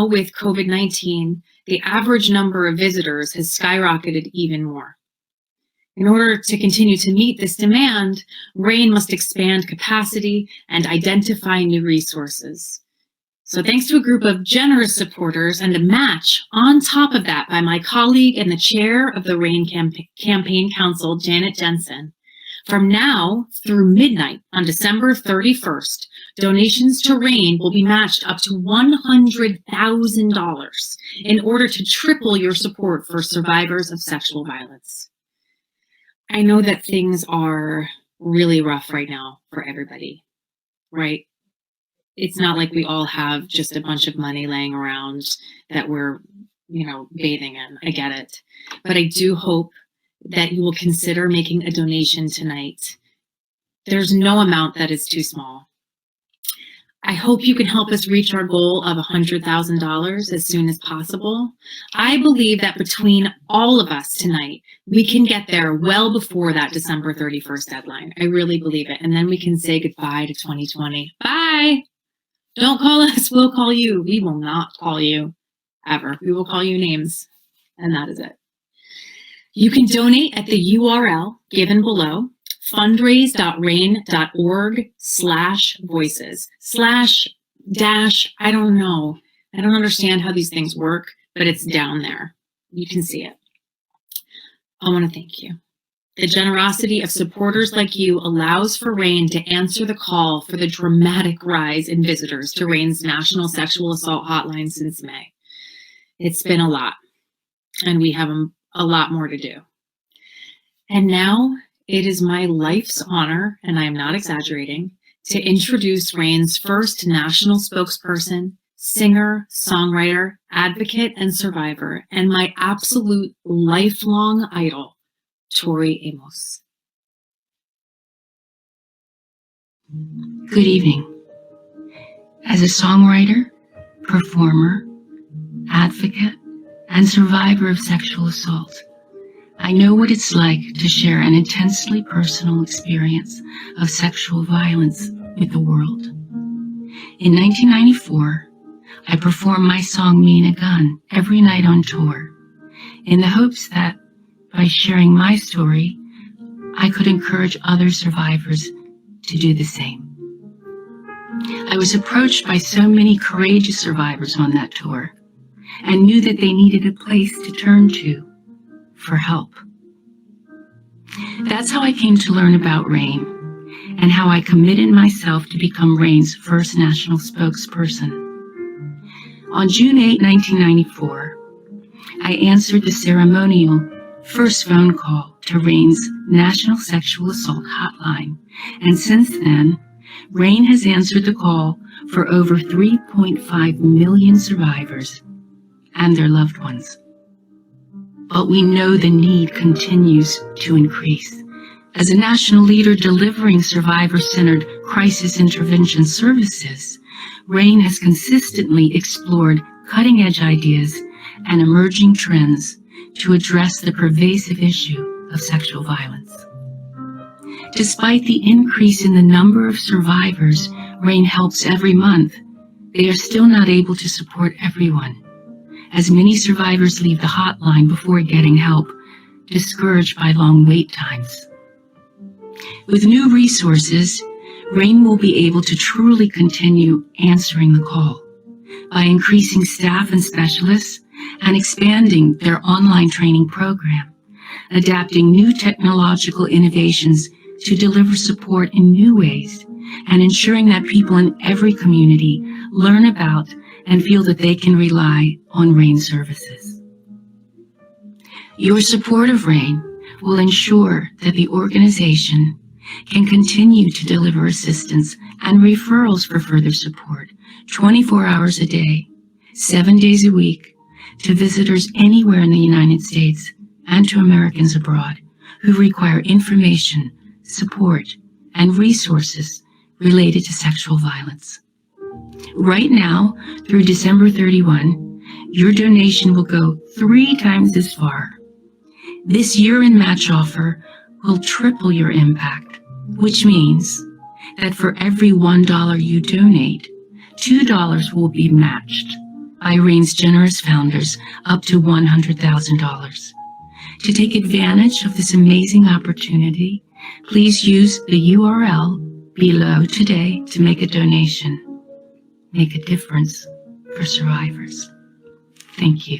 now with COVID-19, the average number of visitors has skyrocketed even more. In order to continue to meet this demand, RAINN must expand capacity and identify new resources. So thanks to a group of generous supporters and a match on top of that by my colleague and the chair of the RAINN Campaign Council, Janet Jensen, from now through midnight on December 31st, donations to RAINN will be matched up to $100,000 in order to triple your support for survivors of sexual violence. I know that things are really rough right now for everybody, right? It's not like we all have just a bunch of money laying around that we're, bathing in. I get it. But I do hope that you will consider making a donation tonight. There's no amount that is too small. I hope you can help us reach our goal of $100,000 as soon as possible. I believe that between all of us tonight, we can get there well before that December 31st deadline. I really believe it. And then we can say goodbye to 2020. Bye. Don't call us. We'll call you. We will not call you ever. We will call you names. And that is it. You can donate at the URL given below, fundraise.rainn.org/voices / I don't know. I don't understand how these things work, but it's down there. You can see it. I want to thank you. The generosity of supporters like you allows for RAINN to answer the call for the dramatic rise in visitors to RAINN's National Sexual Assault Hotline since May. It's been a lot, and we have a lot more to do. And now it is my life's honor, and I am not exaggerating, to introduce RAINN's first national spokesperson, singer, songwriter, advocate, and survivor, and my absolute lifelong idol, Tori Amos. Good evening. As a songwriter, performer, advocate, and survivor of sexual assault, I know what it's like to share an intensely personal experience of sexual violence with the world. In 1994, I performed my song Mean a Gun every night on tour, in the hopes that by sharing my story, I could encourage other survivors to do the same. I was approached by so many courageous survivors on that tour and knew that they needed a place to turn to for help. That's how I came to learn about RAINN and how I committed myself to become RAINN's first national spokesperson. On June 8, 1994, I answered the ceremonial first phone call to RAINN's National Sexual Assault Hotline, and since then, RAINN has answered the call for over 3.5 million survivors and their loved ones. But we know the need continues to increase. As a national leader delivering survivor-centered crisis intervention services, RAINN has consistently explored cutting-edge ideas and emerging trends to address the pervasive issue of sexual violence. Despite the increase in the number of survivors RAINN helps every month, they are still not able to support everyone, as many survivors leave the hotline before getting help, discouraged by long wait times. With new resources, RAINN will be able to truly continue answering the call by increasing staff and specialists and expanding their online training program, adapting new technological innovations to deliver support in new ways, and ensuring that people in every community learn about and feel that they can rely on RAINN services. Your support of RAINN will ensure that the organization can continue to deliver assistance and referrals for further support 24 hours a day, 7 days a week, to visitors anywhere in the United States and to Americans abroad who require information, support, and resources related to sexual violence. Right now, through December 31, your donation will go 3 times as far. This year-end match offer will triple your impact, which means that for every $1 you donate, $2 will be matched by RAINN's generous founders up to $100,000. To take advantage of this amazing opportunity, please use the URL below today to make a donation. Make a difference for survivors. Thank you.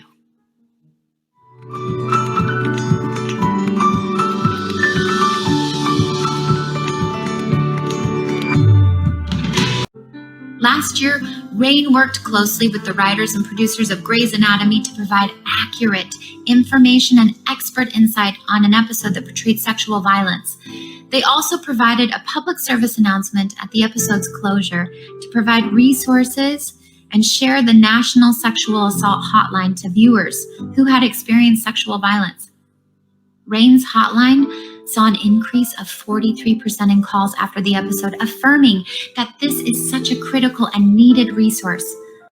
Last year, RAINN worked closely with the writers and producers of Grey's Anatomy to provide accurate information and expert insight on an episode that portrayed sexual violence. They also provided a public service announcement at the episode's closure to provide resources and share the National Sexual Assault Hotline to viewers who had experienced sexual violence. RAINN's hotline saw an increase of 43% in calls after the episode, affirming that this is such a critical and needed resource.